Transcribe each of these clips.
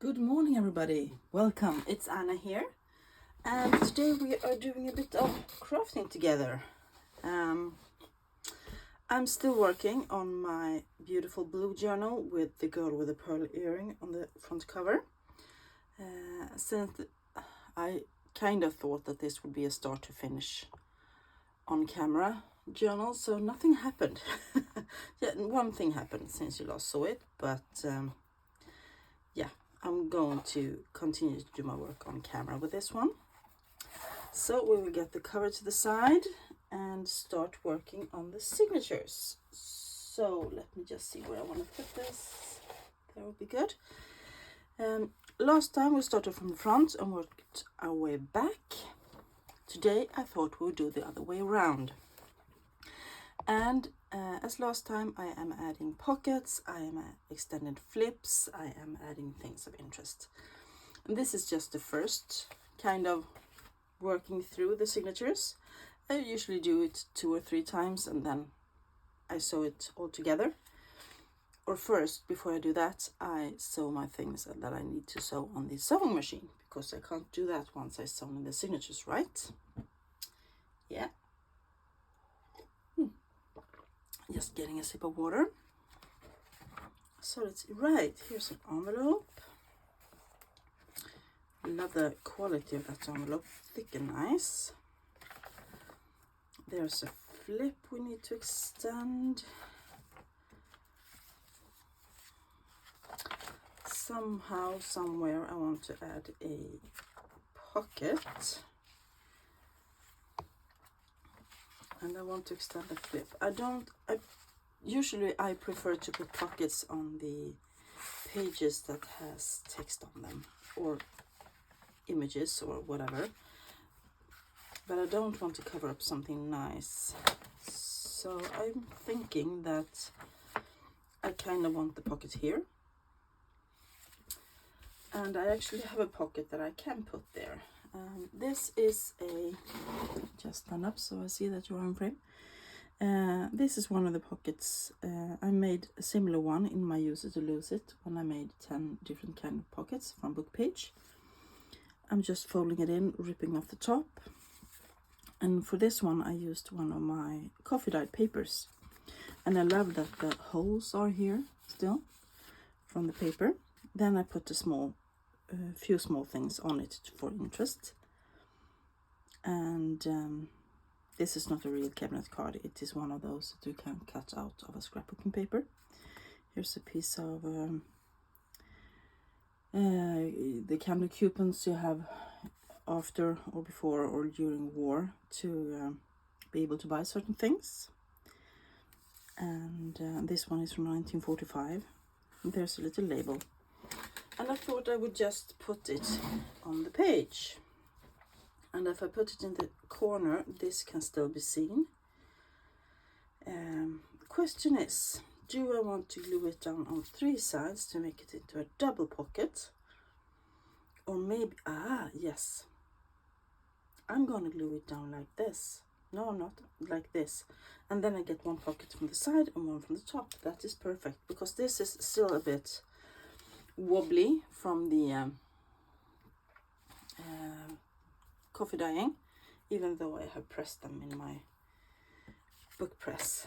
Good morning, everybody. Welcome. It's Anna here, and today we are doing a bit of crafting together. I'm still working on my beautiful blue journal with the girl with the pearl earring on the front cover. Since I kind of thought that this would be a start to finish on camera journal, so nothing happened. Yeah, one thing happened since you last saw it, but yeah, I'm going to continue to do my work on camera with this one. So we will get the cover to the side and start working on the signatures. So let me just see where I want to put this. That would be good. Last time we started from the front and worked our way back. Today I thought we would do the other way around. And as last time, I am adding pockets, I am extended flips, I am adding things of interest. And this is just the first kind of working through the signatures. I usually do it 2 or 3 times and then I sew it all together. Or first, before I do that, I sew my things that I need to sew on the sewing machine, because I can't do that once I sew in the signatures, right? Yeah. Just getting a sip of water. So let's see. Right, here's an envelope. Love the quality of that envelope, thick and nice. There's a flip we need to extend. Somehow, somewhere, I want to add a pocket. And I want to extend the flip. Usually I prefer to put pockets on the pages that has text on them, or images or whatever, but I don't want to cover up something nice. So I'm thinking that I kind of want the pocket here, and I actually have a pocket that I can put there. This is a, just stand up so I see that you're in frame. This is one of the pockets. I made a similar one in my Use It or Lose It when I made 10 different kind of pockets from book page. I'm just folding it in, ripping off the top. And for this one I used one of my coffee dyed papers. And I love that the holes are here still from the paper. Then I put a few small things on it for interest. And this is not a real cabinet card. It is one of those that you can cut out of a scrapbooking paper. Here's a piece of the candle coupons you have after or before or during war to be able to buy certain things. And this one is from 1945. There's a little label. And I thought I would just put it on the page. And if I put it in the corner, this can still be seen. The question is, do I want to glue it down on 3 sides to make it into a double pocket? Or maybe, yes. I'm gonna glue it down like this. No, not like this. And then I get 1 pocket from the side and 1 from the top. That is perfect, because this is still a bit wobbly from the coffee dyeing, even though I have pressed them in my book press.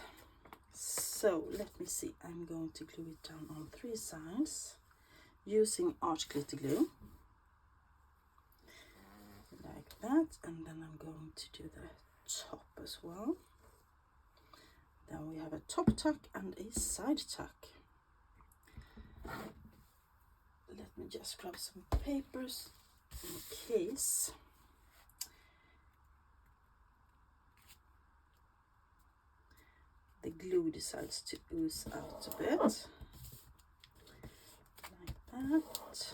So let me see, I'm going to glue it down on 3 sides using arch glitter glue, like that. And then I'm going to do the top as well. Then we have a top tuck and a side tuck. Let me just grab some papers in case. The glue decides to ooze out a bit, like that.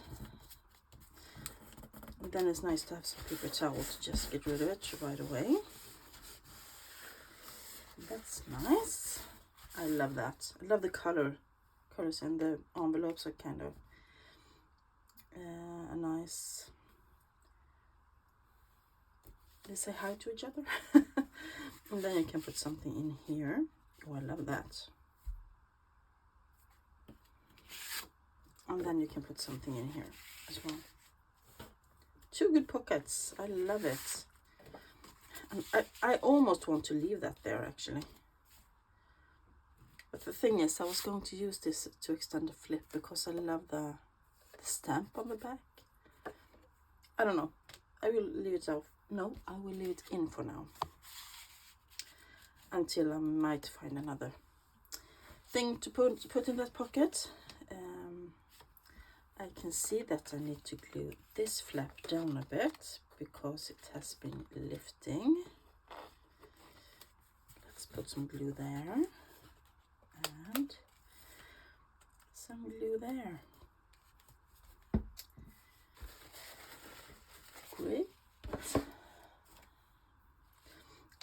And then it's nice to have some paper towel to just get rid of it right away. That's nice. I love that. I love the colors, and the envelopes are kind of a nice, they say hi to each other. And then you can put something in here. Oh, I love that. And then you can put something in here as well. 2 good pockets. I love it. And I almost want to leave that there actually. But the thing is, I was going to use this to extend the flip because I love the stamp on the back. I don't know. I will leave it out. No, I will leave it in for now. Until I might find another thing to put in that pocket. I can see that I need to glue this flap down a bit because it has been lifting. Let's put some glue there and some glue there. Great.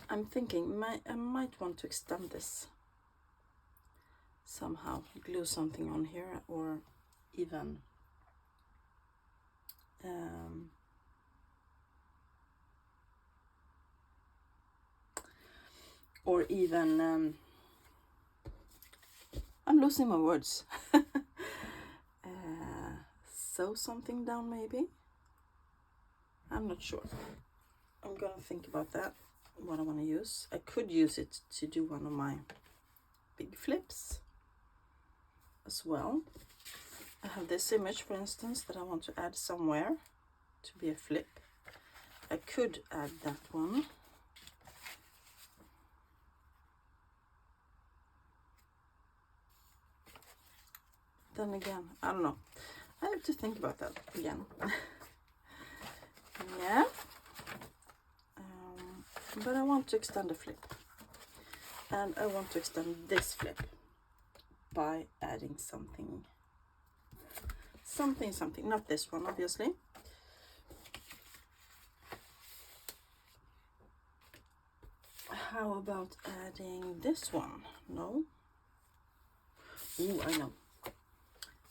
I'm thinking I might want to extend this somehow, glue something on here, or even I'm losing my words. Sew something down maybe. I'm not sure. I'm gonna think about that, what I want to use. I could use it to do one of my big flips as well. I have this image, for instance, that I want to add somewhere to be a flip. I could add that one. Then again, I don't know. I have to think about that again. Yeah. But I want to extend the flip. And I want to extend this flip by adding something. Not this one, obviously. How about adding this one? No. Ooh, I know.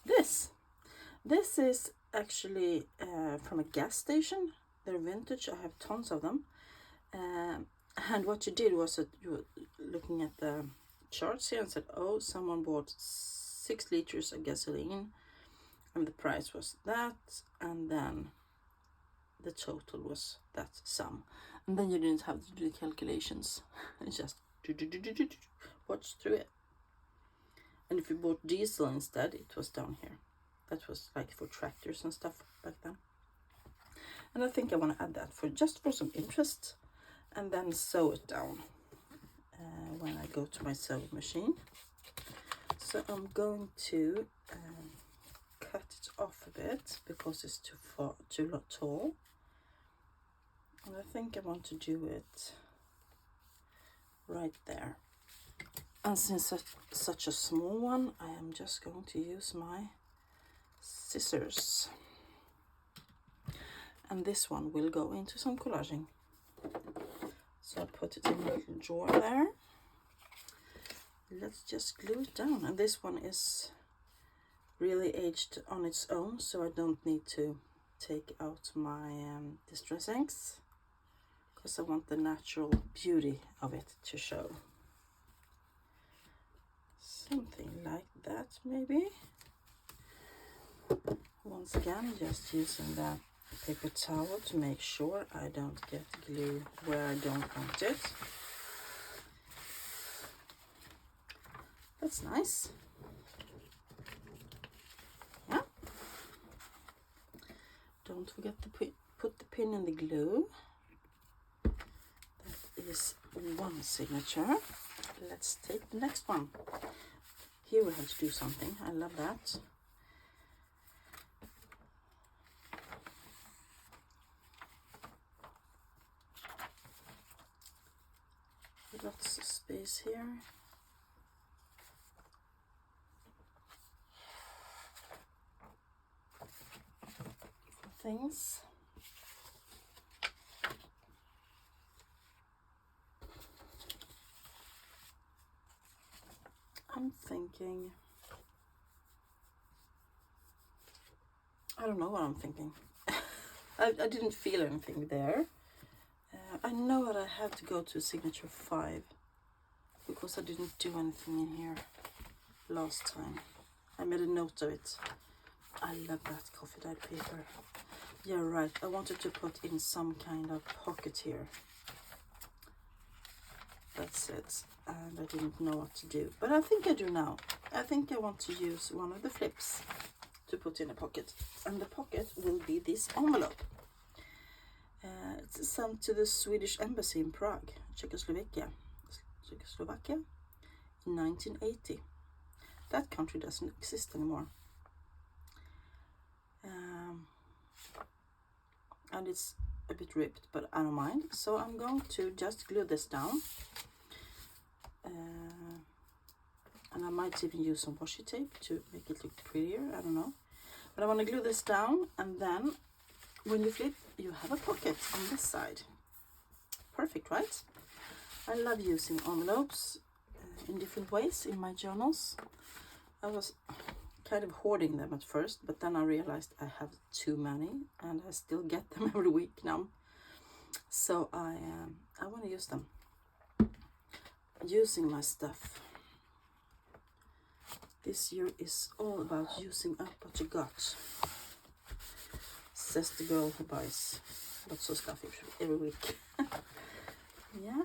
This is actually from a gas station. They're vintage. I have tons of them. And what you did was that you were looking at the charts here and said, oh, someone bought 6 liters of gasoline and the price was that, and then the total was that sum. And then you didn't have to do the calculations. It's just watch through it. And if you bought diesel instead, it was down here. That was like for tractors and stuff back then. And I think I want to add that just for some interest, and then sew it down when I go to my sewing machine. So I'm going to cut it off a bit because it's too tall. And I think I want to do it right there. And since it's such a small one, I am just going to use my scissors. And this one will go into some collaging. So I'll put it in a little drawer there. Let's just glue it down. And this one is really aged on its own, so I don't need to take out my distress inks, because I want the natural beauty of it to show. Something like that maybe. Once again, just using that paper towel to make sure I don't get glue where I don't want it. That's nice. Yeah. Don't forget to put the pin in the glue. That is one signature. Let's take the next one. Here we have to do something. I love that. Lots of space here. Things. I'm thinking, I don't know what I'm thinking. I didn't feel anything there. I know that I have to go to signature 5 because I didn't do anything in here last time. I made a note of it I love that coffee dyed paper. Yeah, right. I wanted to put in some kind of pocket here. That's it. And I didn't know what to do. But I think I do now. I think I want to use one of the flips to put in a pocket. And the pocket will be this envelope. It's sent to the Swedish Embassy in Prague, Czechoslovakia, in 1980. That country doesn't exist anymore. And it's a bit ripped, but I don't mind. So I'm going to just glue this down. And I might even use some washi tape to make it look prettier, I don't know. But I want to glue this down, and then when you flip, you have a pocket on this side. Perfect, right? I love using envelopes in different ways in my journals. I was kind of hoarding them at first, but then I realized I have too many, and I still get them every week now. So I want to use them. Using my stuff. This year is all about using up what you got. Says the girl who buys lots of stuff every week. Yeah.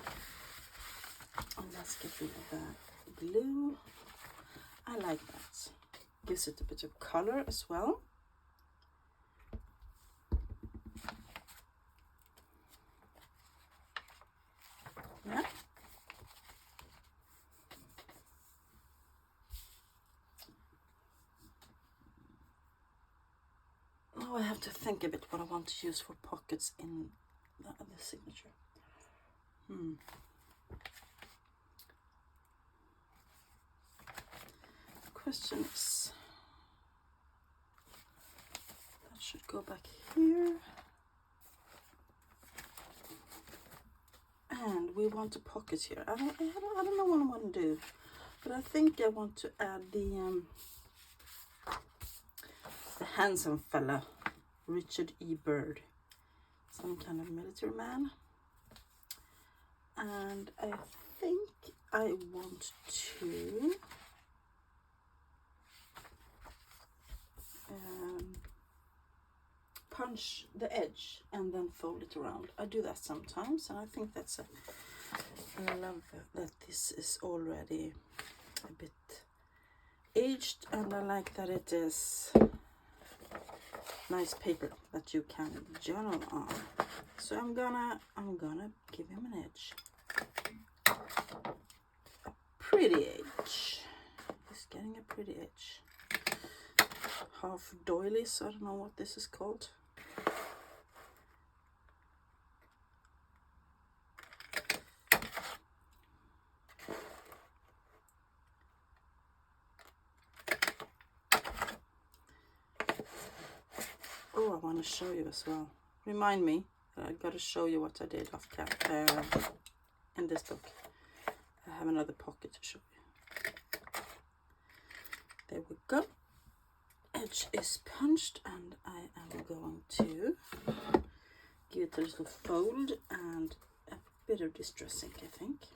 And let's get rid of that glue. I like that. Gives it a bit of color as well. Yeah. Now I have to think a bit what I want to use for pockets in the signature. The question is, that should go back here. And we want a pocket here. I don't know what I want to do, but I think I want to add the handsome fella, Richard E. Byrd, some kind of military man. And I think I want to punch the edge and then fold it around. I do that sometimes, and I think that's I love that this is already a bit aged, and I like that it is nice paper that you can journal on. So I'm gonna give him an edge, a pretty edge. He's getting a pretty edge, half doilies. I don't know what this is called. Oh, I want to show you as well. Remind me that I got to show you what I did off camera in this book. I have another pocket to show you. There we go. Edge is punched, and I am going to give it a little fold and a bit of distress ink, I think.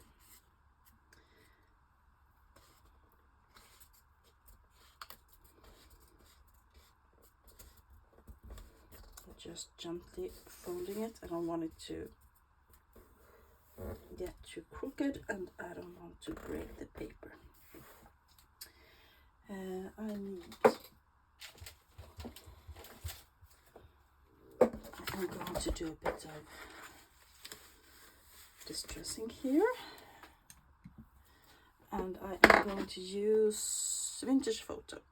Just gently folding it. I don't want it to get too crooked, and I don't want to break the paper. I'm going to do a bit of distressing here, and I am going to use Vintage Photo,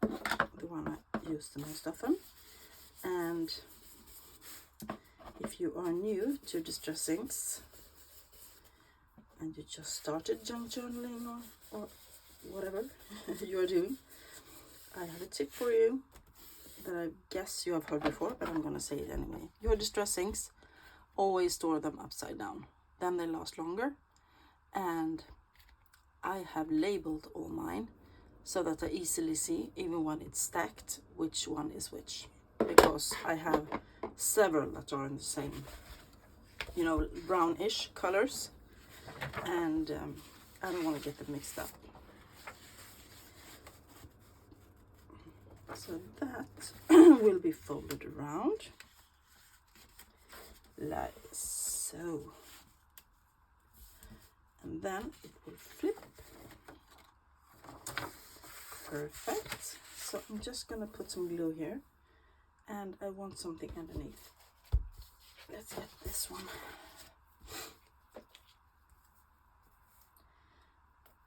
the one I use the most often. And if you are new to distress inks and you just started junk journaling or whatever you are doing, I have a tip for you that I guess you have heard before, but I'm gonna say it anyway. Your distress inks, always store them upside down, then they last longer. And I have labeled all mine so that I easily see, even when it's stacked, which one is which, because I have several that are in the same, you know, brownish colors, and I don't want to get them mixed up. So that will be folded around like so. And then it will flip. Perfect. So I'm just gonna put some glue here, and I want something underneath. Let's get this one.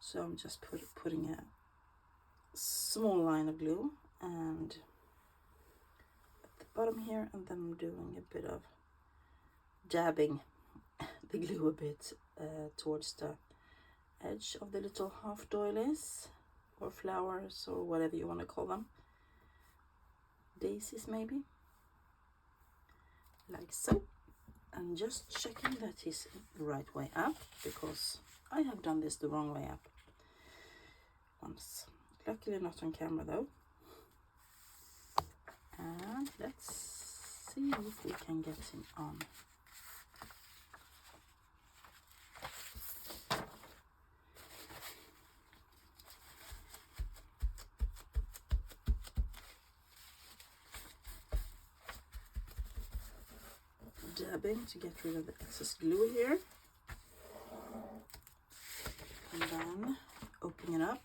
So I'm just putting a small line of glue and at the bottom here, and then I'm doing a bit of dabbing the glue a bit towards the edge of the little half doilies or flowers or whatever you want to call them, daisies maybe, like so. And just checking that is the right way up, because I have done this the wrong way up once, luckily not on camera though. And let's see if we can get him on. Dabbing to get rid of the excess glue here, and then open it up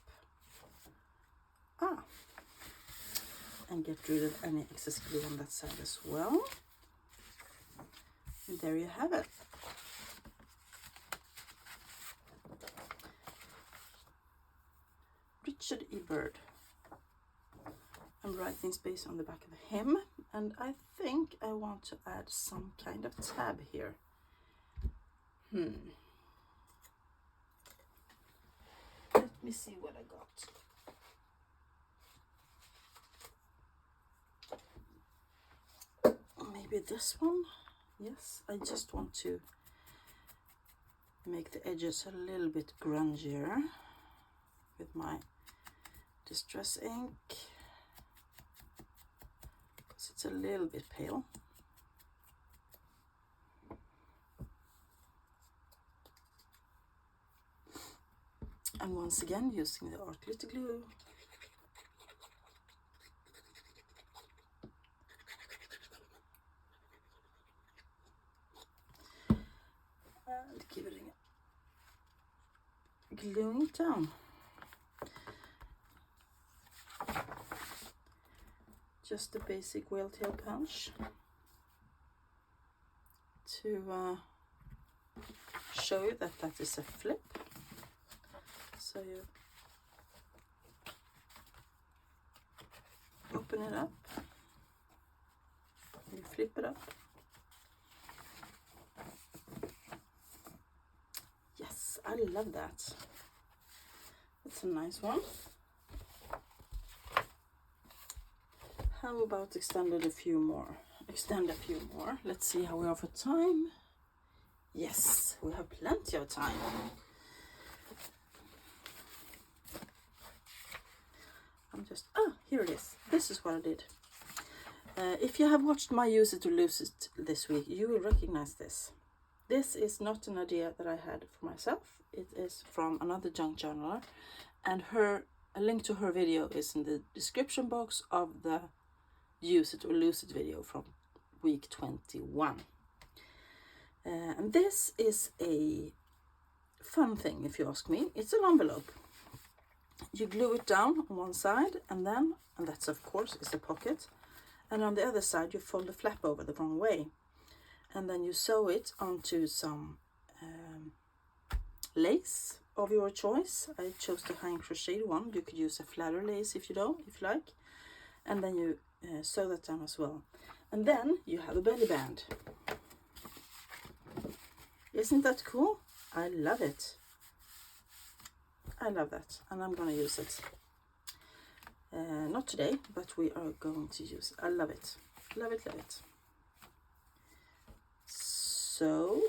and get rid of any excess glue on that side as well. And there you have it. Richard E. Bird. I'm writing space on the back of him, and I think I want to add some kind of tab here. Let me see what I got. Maybe this one. Yes, I just want to make the edges a little bit grungier with my distress ink, because it's a little bit pale. And once again, using the art glitter glue. And give it a gluing it down. Just a basic whale tail punch to show you that that is a flip. So you open it up, you flip it up. Yes, I love that. That's a nice one. How about extend a few more? Let's see how we are for time. Yes, we have plenty of time. Here it is. This is what I did. If you have watched my Use It or Lose It this week, you will recognize this. This is not an idea that I had for myself. It is from another junk journaler, and a link to her video is in the description box of the Use It or Lose It video from week 21. And this is a fun thing, if you ask me. It's an envelope. You glue it down on one side, and that's of course is the pocket, and on the other side you fold the flap over the wrong way, and then you sew it onto some lace of your choice. I chose the hand crocheted one. You could use a flatter lace if you like, and then you sew that down as well, and then you have a belly band. Isn't that cool? I love it. I love that, and I'm gonna use it. Not today, but we are going to use it. I love it. Love it, love it. So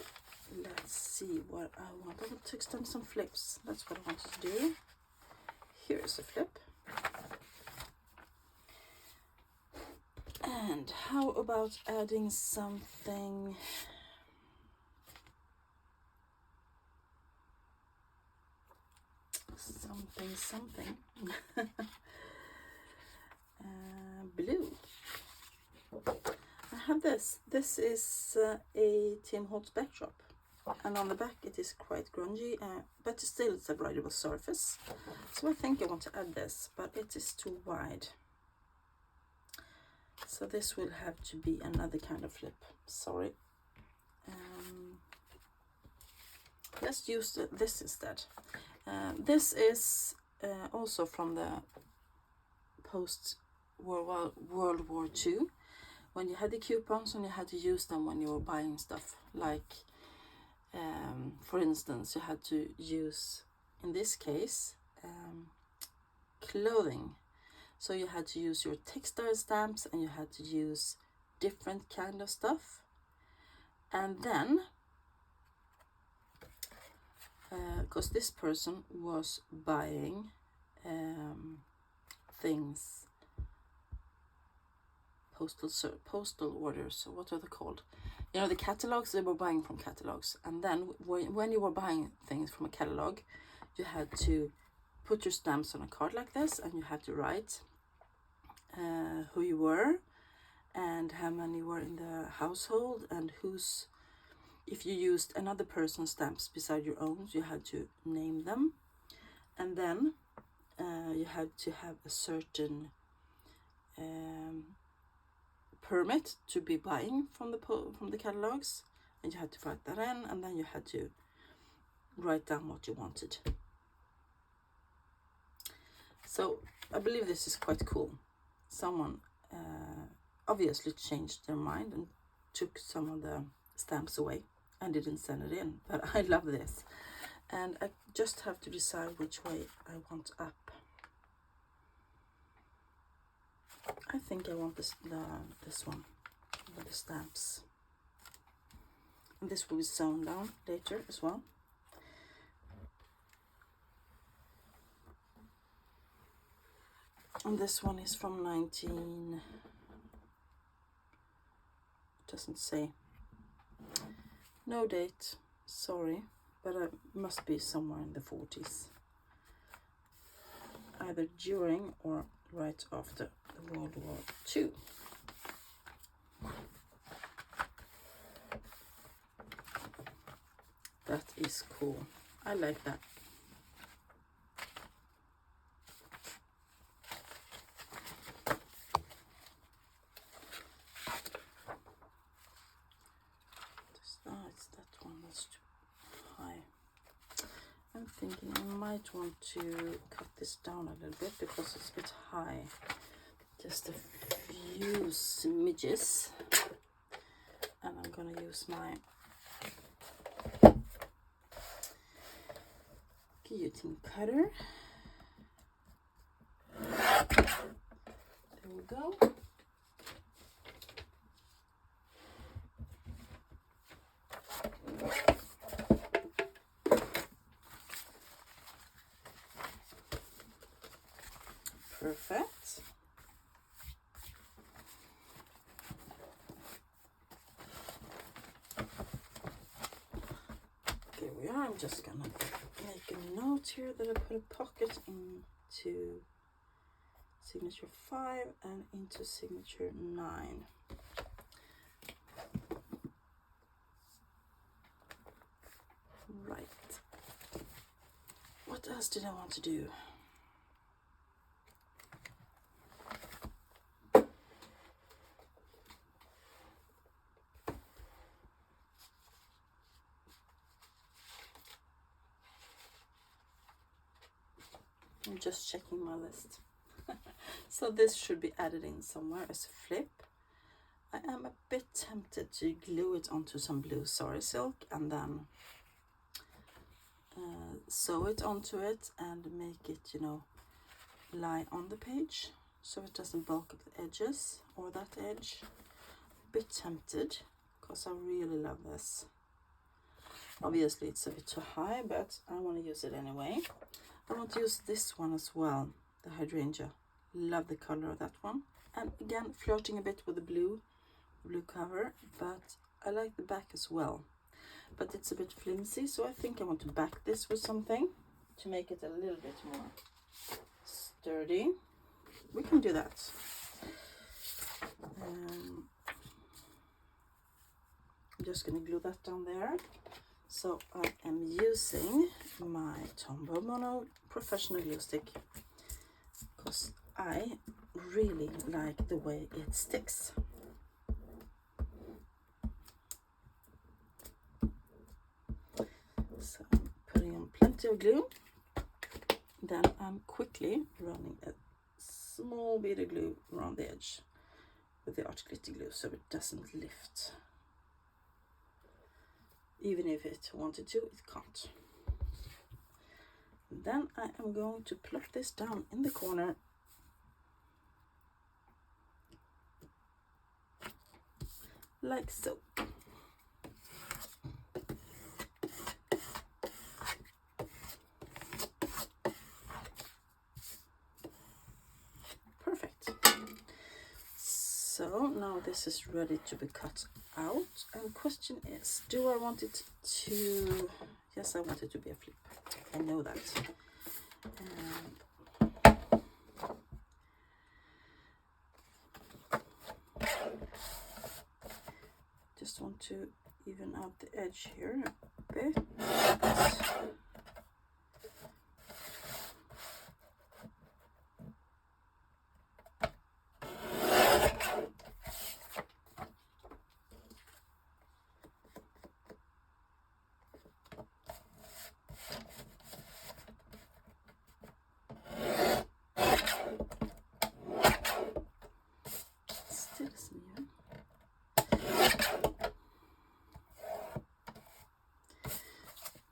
let's see what I want. I want to extend some flips. That's what I wanted to do. Here is a flip. And how about adding something? Something. this. This is a Tim Holtz backdrop, and on the back it is quite grungy, but still it's a rideable surface. So I think I want to add this, but it is too wide. So this will have to be another kind of flip. Sorry. Let's use this instead. This is also from the post-World War II, when you had the coupons and you had to use them when you were buying stuff. Like, for instance, you had to use, in this case, clothing. So you had to use your textile stamps and you had to use different kind of stuff. And then, because this person was buying things, postal orders, what are they called? You know, the catalogs, they were buying from catalogs. And then when you were buying things from a catalog, you had to put your stamps on a card like this, and you had to write who you were and how many were in the household, and if you used another person's stamps beside your own, you had to name them. And then you had to have a certain permit to be buying from the catalogs, and you had to write that in, and then you had to write down what you wanted. So I believe this is quite cool. Someone obviously changed their mind and took some of the stamps away and didn't send it in, but I love this, and I just have to decide which way I want up. I think I want this one with the stamps, and this will be sewn down later as well. And this one is from doesn't say, no date, sorry, but it must be somewhere in the 40s, either during or right after World War II. That is cool. I like that. It's that one that's too high. I'm thinking I might want to cut this down a little bit because it's a bit high. Just a few smidges, and I'm gonna use my guillotine cutter. There we go. Perfect. There we are. I'm just gonna make a note here that I put a pocket into signature 5 and into signature 9. Right. What else did I want to do? I'm just checking my list. So this should be added in somewhere as a flip. I am a bit tempted to glue it onto some blue sari silk and then sew it onto it and make it, you know, lie on the page so it doesn't bulk up the edges or that edge. A bit tempted because I really love this. Obviously it's a bit too high, but I want to use it anyway. I want to use this one as well, the hydrangea. Love the color of that one. And again, flirting a bit with the blue cover, but I like the back as well. But it's a bit flimsy, so I think I want to back this with something to make it a little bit more sturdy. We can do that. just going to glue that down there. So I am using my Tombow Mono professional glue stick because I really like the way it sticks. So I'm putting on plenty of glue. Then I'm quickly running a small bit of glue around the edge with the Art Glitter glue so it doesn't lift. Even if it wanted to, it can't. And then I am going to plop this down in the corner. Like so. Perfect. So now this is ready to be cut out. And question is, do I want it to... Yes, I want it to be a flip. I know that. Just want to even out the edge here a bit.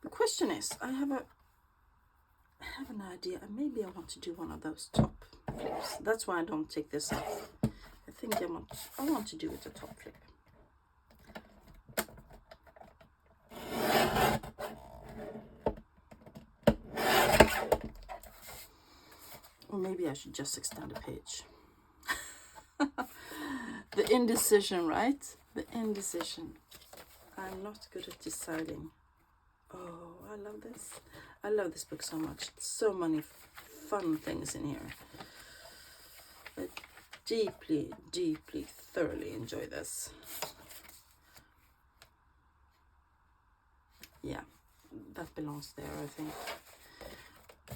Question is, I have an idea, and maybe I want to do one of those top flips. That's why I don't take this off. I think I want to do it a top flip. Or maybe I should just extend a page. The indecision, right? The indecision. I'm not good at deciding. Oh, I love this. I love this book so much. So many fun things in here. I deeply, deeply, thoroughly enjoy this. Yeah, that belongs there, I think.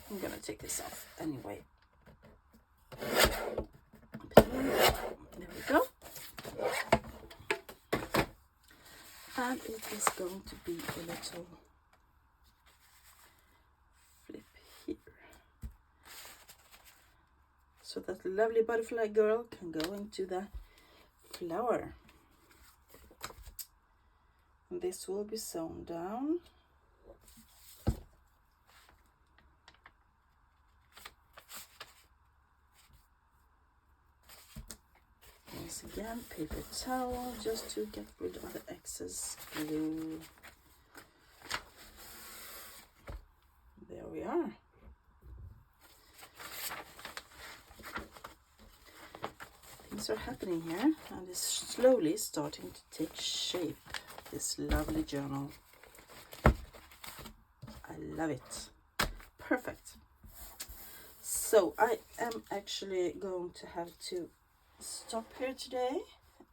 I'm gonna take this off anyway. There we go. And it is going to be a little flip here. So that lovely butterfly girl can go into the flower. And this will be sewn down. Once again, paper towel just to get rid of the excess glue. There we are. Things are happening here, and it's slowly starting to take shape. This lovely journal. I love it. Perfect. So I am actually going to have to stop here today.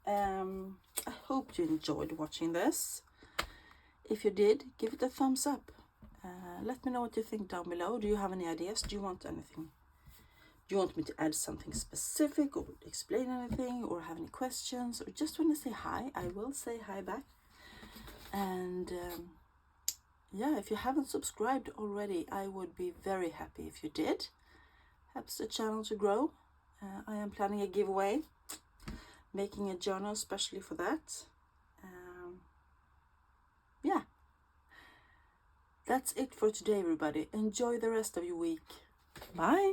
I hope you enjoyed watching this. If you did, give it a thumbs up. Let me know what you think down below. Do you have any ideas? Do you want anything? Do you want me to add something specific or explain anything or have any questions or just want to say hi? I will say hi back. And yeah, if you haven't subscribed already, I would be very happy if you did. Helps the channel to grow. I am planning a giveaway, making a journal especially for that. Yeah, that's it for today, everybody. Enjoy the rest of your week. Bye.